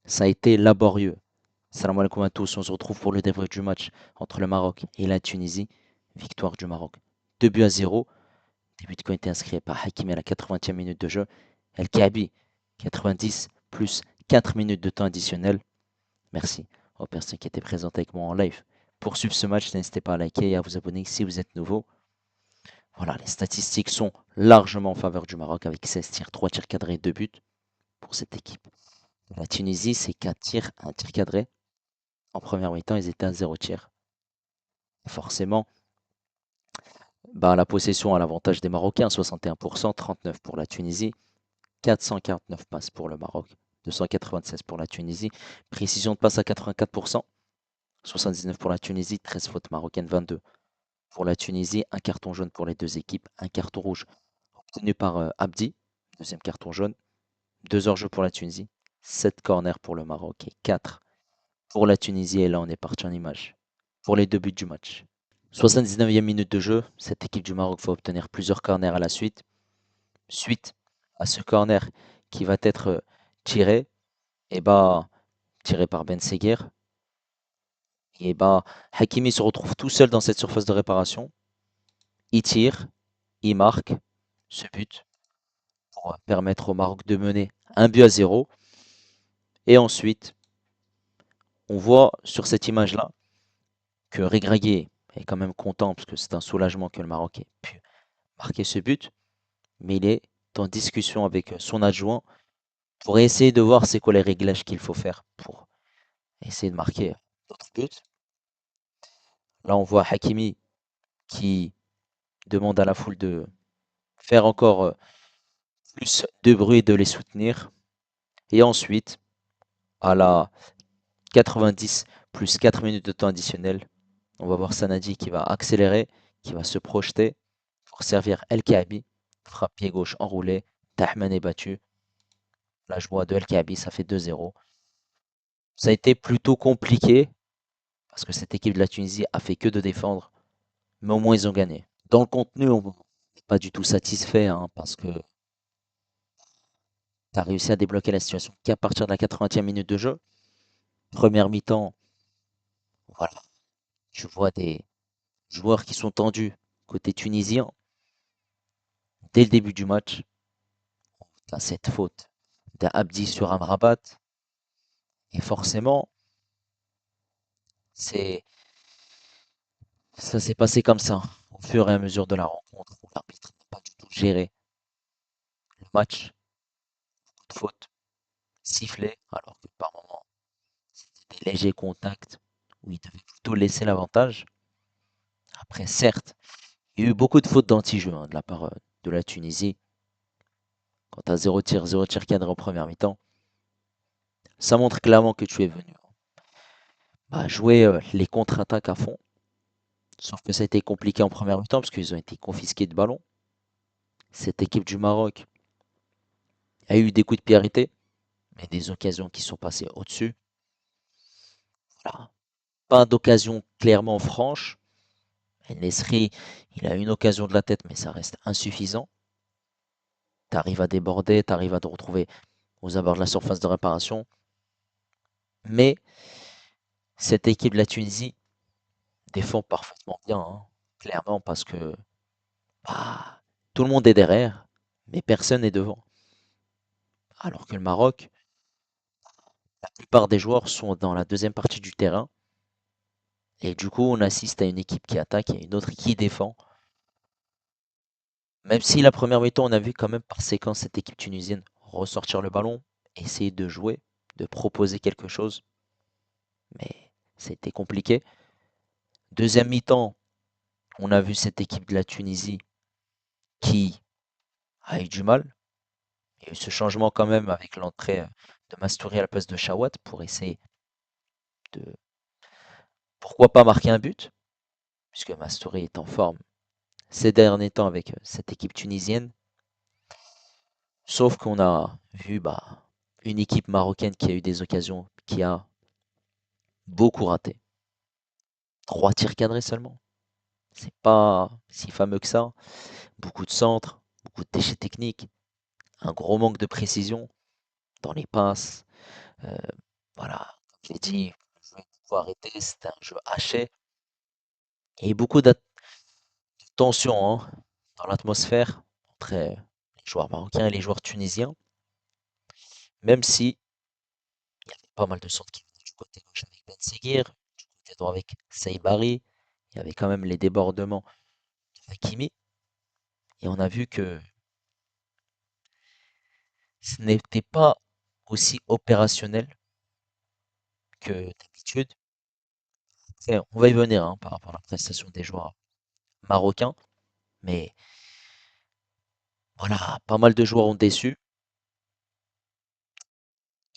Ça a été laborieux. Salam alaikum à tous, on se retrouve pour le débrief du match entre le Maroc et la Tunisie. Victoire du Maroc. 2 buts à 0. Des buts qui ont été inscrits par Hakimi à la 80e minute de jeu. El Kaabi, 90 plus 4 minutes de temps additionnel. Merci aux personnes qui étaient présentes avec moi en live. Pour suivre ce match, n'hésitez pas à liker et à vous abonner si vous êtes nouveau. Voilà, les statistiques sont largement en faveur du Maroc avec 16 tirs, 3 tirs cadrés, 2 buts pour cette équipe. La Tunisie, c'est 4 tirs, 1 tir cadré. En première mi-temps, ils étaient à 0 tir. Forcément, la possession a l'avantage des Marocains, 61%, 39 pour la Tunisie, 449 passes pour le Maroc, 296 pour la Tunisie, précision de passe à 84%, 79 pour la Tunisie, 13 fautes marocaines, 22 pour la Tunisie, un carton jaune pour les deux équipes, un carton rouge obtenu par Abdi, deuxième carton jaune, 2 hors-jeu pour la Tunisie, 7 corners pour le Maroc et 4 pour la Tunisie. Et là, on est parti en image pour les deux buts du match. 79e minute de jeu, cette équipe du Maroc va obtenir plusieurs corners à la suite. Suite à ce corner qui va être tiré, et tiré par Ben Seguer, et Hakimi se retrouve tout seul dans cette surface de réparation. Il tire, il marque ce but pour permettre au Maroc de mener 1 but à 0. Et ensuite, on voit sur cette image-là que Regragui est quand même content parce que c'est un soulagement que le Maroc ait pu marquer ce but, mais il est en discussion avec son adjoint pour essayer de voir c'est quoi les réglages qu'il faut faire pour essayer de marquer d'autres buts. Là, on voit Hakimi qui demande à la foule de faire encore plus de bruit et de les soutenir. Et ensuite, à la 90 plus 4 minutes de temps additionnel, on va voir Sanadi qui va accélérer, qui va se projeter pour servir El Kaabi. Frappe pied gauche enroulé, Tahman est battu. La joie de El Kaabi, ça fait 2-0. Ça a été plutôt compliqué parce que cette équipe de la Tunisie a fait que de défendre, mais au moins ils ont gagné. Dans le contenu, on n'est pas du tout satisfait parce que tu as réussi à débloquer la situation qu'à partir de la 80e minute de jeu. Première mi-temps, voilà, tu vois des joueurs qui sont tendus côté tunisien. Dès le début du match, tu as cette faute d'Abdi sur Amrabat. Et forcément, c'est ça s'est passé comme ça, au fur et à mesure de la rencontre, où l'arbitre n'a pas du tout géré le match. De faute sifflée, alors que par moments, c'était des légers contacts où il devait plutôt laisser l'avantage. Après, certes, il y a eu beaucoup de fautes d'anti-jeu de la part de la Tunisie. Quand tu as 0 tir cadré en première mi-temps, ça montre clairement que tu es venu jouer les contre-attaques à fond. Sauf que ça a été compliqué en première mi-temps parce qu'ils ont été confisqués de ballon. Cette équipe du Maroc a eu des coups de pied arrêtés, mais des occasions qui sont passées au-dessus. Voilà. Pas d'occasion clairement franche. Nesri, il a une occasion de la tête, mais ça reste insuffisant. Tu arrives à déborder, tu arrives à te retrouver aux abords de la surface de réparation. Mais cette équipe de la Tunisie défend parfaitement bien, clairement, parce que bah, tout le monde est derrière, mais personne n'est devant. Alors que le Maroc, la plupart des joueurs sont dans la deuxième partie du terrain. Et du coup, on assiste à une équipe qui attaque et une autre qui défend. Même si la première mi-temps, on a vu quand même par séquence cette équipe tunisienne ressortir le ballon, essayer de jouer, de proposer quelque chose. Mais c'était compliqué. Deuxième mi-temps, on a vu cette équipe de la Tunisie qui a eu du mal. Il y a eu ce changement quand même avec l'entrée de Mastouri à la place de Chawat pour essayer de, pourquoi pas marquer un but, puisque Mastouri est en forme ces derniers temps avec cette équipe tunisienne. Sauf qu'on a vu une équipe marocaine qui a eu des occasions, qui a beaucoup raté. 3 tirs cadrés seulement. C'est pas si fameux que ça. Beaucoup de centres, beaucoup de déchets techniques, un gros manque de précision dans les passes. J'ai dit, le jeu, il faut arrêter, c'était un jeu haché. Et beaucoup de tension hein, dans l'atmosphère entre les joueurs marocains et les joueurs tunisiens, même si il y avait pas mal de centres qui venaient du côté gauche avec Ben Seguir, du côté droit avec Saïbari, il y avait quand même les débordements de Hakimi, et on a vu que ce n'était pas aussi opérationnel que d'habitude. Et on va y venir hein, par rapport à la prestation des joueurs marocains, mais voilà, pas mal de joueurs ont déçu.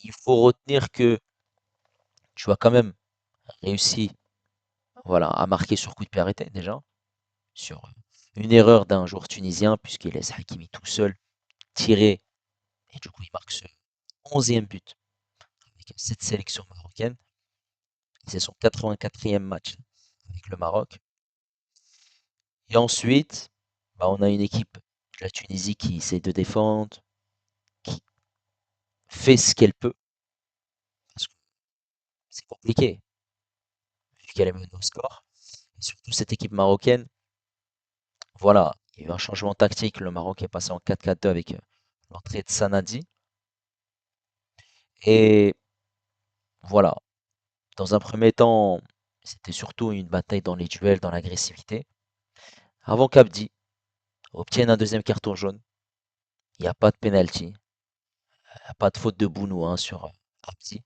Il faut retenir que tu as quand même réussi voilà, à marquer sur coup de pied arrêté déjà, sur une erreur d'un joueur tunisien, puisqu'il laisse Hakimi tout seul tirer, et du coup il marque ce 11e but avec cette sélection marocaine. C'est son 84e match avec le Maroc. Et ensuite, bah, on a une équipe de la Tunisie qui essaie de défendre, qui fait ce qu'elle peut, parce que c'est compliqué, vu qu'elle est menée au score. Et surtout cette équipe marocaine, voilà, il y a eu un changement tactique. Le Maroc est passé en 4-4-2 avec l'entrée de Sanadi. Et voilà, dans un premier temps, c'était surtout une bataille dans les duels, dans l'agressivité. Avant qu'Abdi obtienne un deuxième carton jaune, il n'y a pas de penalty, il n'y a pas de faute de Bounou hein, sur Abdi.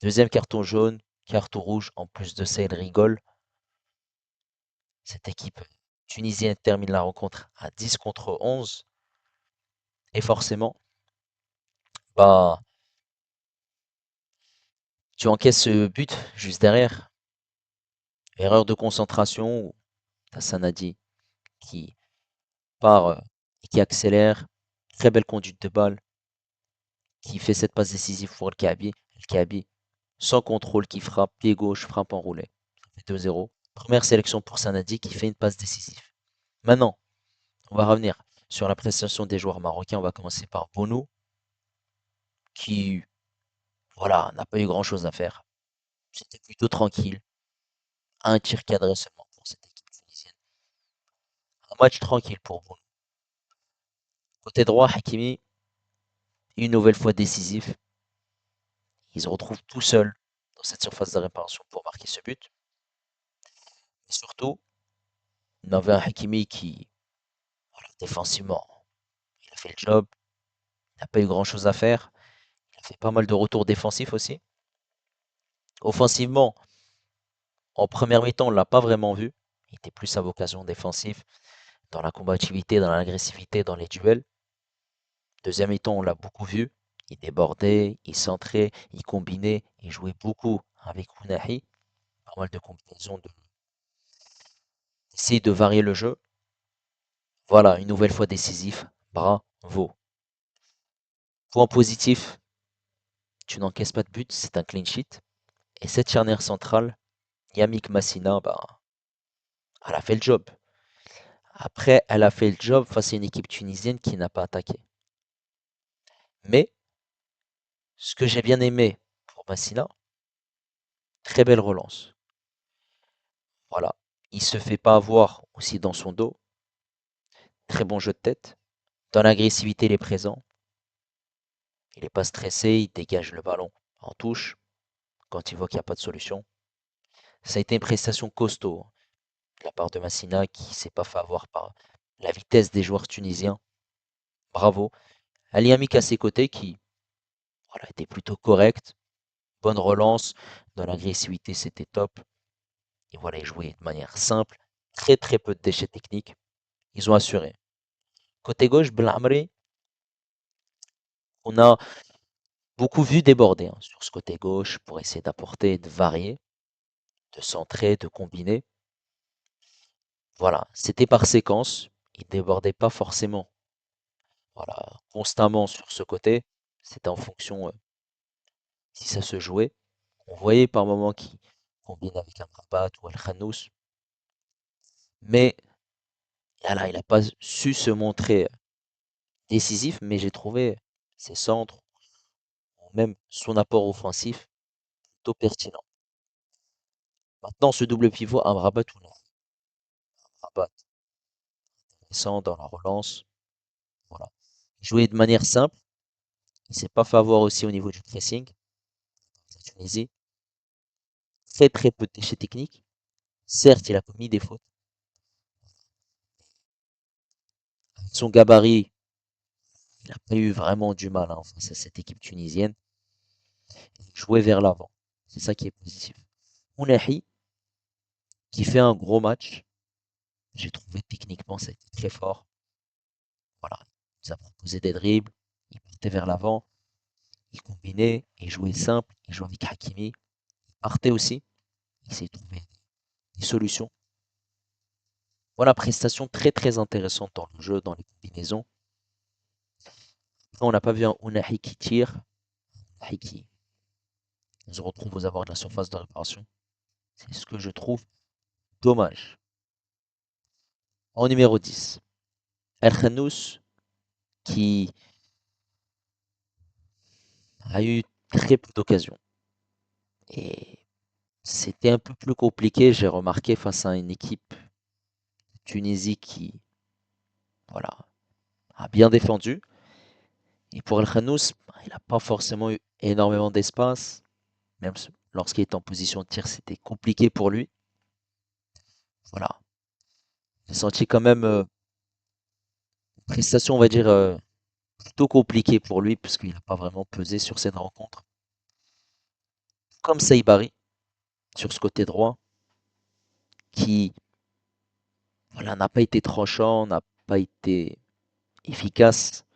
Deuxième carton jaune, carton rouge, en plus de ça, il rigole. Cette équipe tunisienne termine la rencontre à 10 contre 11. Et forcément, bah, tu encaisses ce but juste derrière. Erreur de concentration, où t'as Sanadi qui part et qui accélère. Très belle conduite de balle, qui fait cette passe décisive pour El Kaabi. El Kaabi, sans contrôle, qui frappe, pied gauche, frappe enroulée. Ça fait 2-0. Première sélection pour Sanadi qui fait une passe décisive. Maintenant, on va revenir sur la prestation des joueurs marocains. On va commencer par Bono, qui, voilà, n'a pas eu grand-chose à faire. C'était plutôt tranquille. Un tir cadré seulement pour cette équipe tunisienne. Un match tranquille pour Bono. Côté droit, Hakimi, une nouvelle fois décisif. Il se retrouve tout seul dans cette surface de réparation pour marquer ce but. Et surtout, on avait un Hakimi qui, voilà, défensivement, il a fait le job. Il n'a pas eu grand-chose à faire. Il a fait pas mal de retours défensifs aussi. Offensivement, en première mi-temps, on l'a pas vraiment vu. Il était plus à vocation défensive, dans la combativité, dans l'agressivité, dans les duels. Deuxième mi-temps, on l'a beaucoup vu. Il débordait, il centrait, il combinait, il jouait beaucoup avec Ounahi. Pas mal de combinaisons, d'essayer de varier le jeu. Voilà, une nouvelle fois décisif. Bravo. Point positif, tu n'encaisses pas de but, c'est un clean sheet. Et cette charnière centrale, Yamik Massina, bah, elle a fait le job. Après, elle a fait le job face à une équipe tunisienne qui n'a pas attaqué. Mais, ce que j'ai bien aimé pour Massina, très belle relance. Voilà. Il se fait pas avoir aussi dans son dos. Très bon jeu de tête. Dans l'agressivité, il est présent. Il n'est pas stressé, il dégage le ballon en touche quand il voit qu'il n'y a pas de solution. Ça a été une prestation costaud hein, de la part de Massina qui s'est pas fait avoir par la vitesse des joueurs tunisiens. Bravo. Ali Amik à ses côtés qui voilà, était plutôt correct. Bonne relance. Dans l'agressivité, c'était top. Et voilà, ils jouaient de manière simple. Très très peu de déchets techniques. Ils ont assuré. Côté gauche, Belhamri, on a beaucoup vu déborder hein, sur ce côté gauche pour essayer d'apporter, de varier, de centrer, de combiner. Voilà, c'était par séquence. Il débordait pas forcément, voilà, constamment sur ce côté. C'était en fonction si ça se jouait. On voyait par moments qu'il combine avec un Rabat ou un Khanous, mais voilà, il n'a pas su se montrer décisif, mais j'ai trouvé ses centres, ou même son apport offensif plutôt pertinent. Maintenant, ce double pivot, Amrabat ou non? Amrabat, intéressant dans la relance. Voilà. Jouer de manière simple. Il ne s'est pas fait avoir aussi au niveau du pressing. La Tunisie, très très peu de déchets techniques. Certes, il a commis des fautes. Son gabarit, il n'a pas eu vraiment du mal face à cette équipe tunisienne. Il jouait vers l'avant. C'est ça qui est positif. Ounahi, qui fait un gros match. J'ai trouvé techniquement, ça a été très fort. Voilà. Il nous a proposé des dribbles. Il partait vers l'avant. Il combinait. Il jouait simple. Il jouait avec Hakimi. Il partait aussi. Il s'est trouvé des solutions. Voilà, prestation très très intéressante dans le jeu, dans les combinaisons. On n'a pas vu un Ounahi qui tire, Ounahi qui se retrouve aux abords de la surface de réparation. C'est ce que je trouve dommage. En numéro 10, El Khannous qui a eu très peu d'occasions. Et c'était un peu plus compliqué, j'ai remarqué, face à une équipe de Tunisie qui, voilà, a bien défendu. Et pour El Khannous, il n'a pas forcément eu énormément d'espace. Même lorsqu'il est en position de tir, c'était compliqué pour lui. Voilà. J'ai senti quand même une prestation, on va dire, plutôt compliquée pour lui, puisqu'il n'a pas vraiment pesé sur cette rencontre. Comme Saïbari, sur ce côté droit, qui voilà, n'a pas été tranchant, n'a pas été efficace,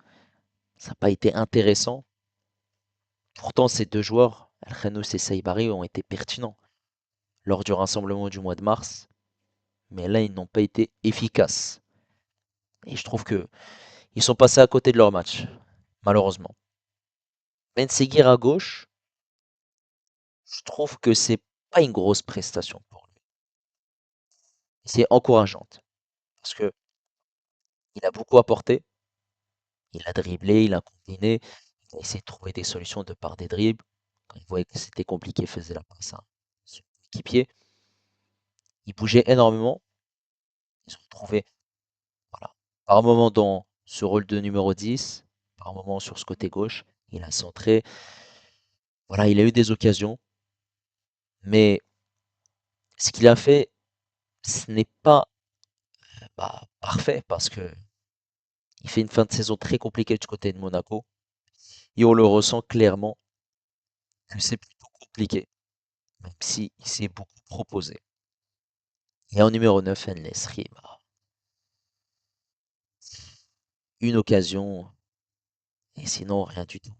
ça n'a pas été intéressant. Pourtant, ces deux joueurs, El Khanous et Saïbari, ont été pertinents lors du rassemblement du mois de mars, mais là, ils n'ont pas été efficaces. Et je trouve que ils sont passés à côté de leur match, malheureusement. Ben Seguir à gauche, je trouve que c'est pas une grosse prestation pour lui. C'est encourageante parce que il a beaucoup apporté, il a dribblé, il a combiné, il a essayé de trouver des solutions de par des dribbles. Quand il voyait que c'était compliqué, il faisait la passe à son équipier. Il bougeait énormément. Ils ont trouvé, voilà, par moment dans ce rôle de numéro 10, par moment sur ce côté gauche, il a centré. Voilà, il a eu des occasions, mais ce qu'il a fait, ce n'est pas parfait parce que il fait une fin de saison très compliquée du côté de Monaco et on le ressent clairement que c'est plutôt compliqué, même si il s'est beaucoup proposé. Et en numéro 9, El Nesri, une occasion et sinon rien du tout.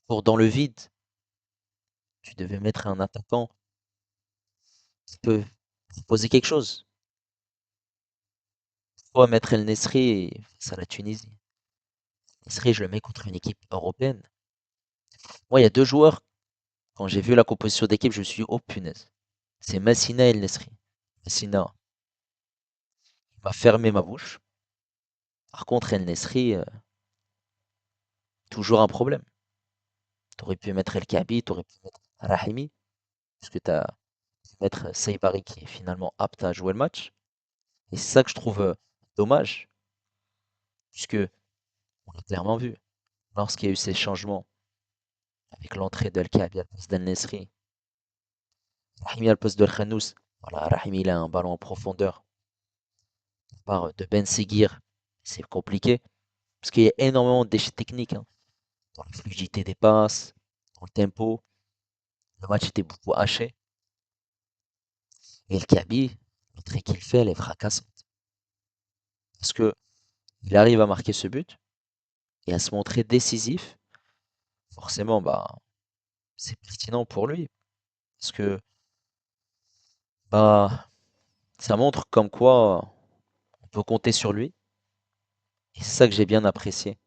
Pour dans le vide, tu devais mettre un attaquant qui peut proposer quelque chose. Pourquoi mettre El Nesri face à la Tunisie? Nesri, je le mets contre une équipe européenne. Moi, il y a deux joueurs, quand j'ai vu la composition d'équipe, je me suis dit, oh punaise, c'est Massina et El Nesri. Massina m'a fermé ma bouche. Par contre, El Nesri, toujours un problème. T'aurais pu mettre El Kaabi, t'aurais pu mettre Rahimi, puisque t'as pu mettre Saïbari qui est finalement apte à jouer le match. Et c'est ça que je trouve dommage, puisque on l'a clairement vu. Lorsqu'il y a eu ces changements, avec l'entrée d'El Kaabi à la place d'El Nesri, Rahimi à la place de Khanous, voilà, Rahimi il a un ballon en profondeur. Par de Ben Seguir, c'est compliqué, parce qu'il y a énormément de déchets techniques dans la fluidité des passes, dans le tempo. Le match était beaucoup haché. Et El Kaabi, l'entrée qu'il fait, elle est fracassante. Parce que il arrive à marquer ce but et à se montrer décisif. Forcément, c'est pertinent pour lui. Parce que bah, ça montre comme quoi on peut compter sur lui. Et c'est ça que j'ai bien apprécié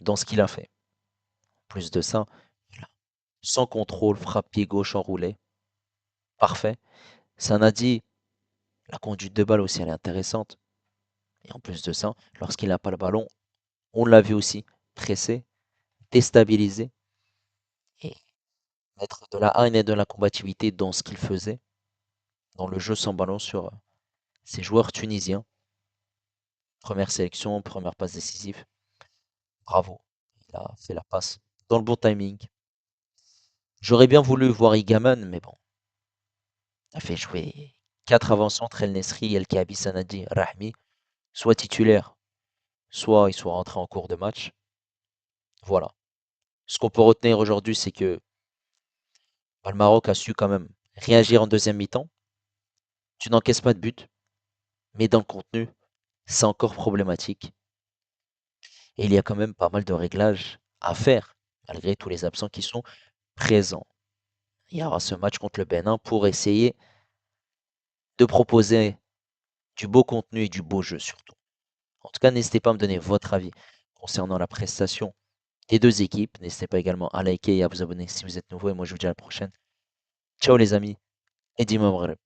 dans ce qu'il a fait. En plus de ça, voilà, sans contrôle, frappe pied gauche enroulé. Parfait. Ça n'a dit, la conduite de balle aussi, elle est intéressante. Et en plus de ça, lorsqu'il n'a pas le ballon, on l'a vu aussi, pressé, déstabilisé. Et mettre de la haine et de la combativité dans ce qu'il faisait, dans le jeu sans ballon sur ces joueurs tunisiens. Première sélection, première passe décisive. Bravo. Il a fait la passe dans le bon timing. J'aurais bien voulu voir Igaman, mais bon, il a fait jouer 4 avant-centres, El Nesri, El Kaabi, Sanadi, Rahmi, soit titulaire, soit ils soient rentrés en cours de match. Voilà. Ce qu'on peut retenir aujourd'hui, c'est que bah, le Maroc a su quand même réagir en deuxième mi-temps. Tu n'encaisses pas de but, mais dans le contenu, c'est encore problématique. Et il y a quand même pas mal de réglages à faire, malgré tous les absents qui sont présents. Il y aura ce match contre le Bénin pour essayer de proposer du beau contenu et du beau jeu surtout. En tout cas, n'hésitez pas à me donner votre avis concernant la prestation des deux équipes. N'hésitez pas également à liker et à vous abonner si vous êtes nouveau. Et moi, je vous dis à la prochaine. Ciao les amis et dis-moi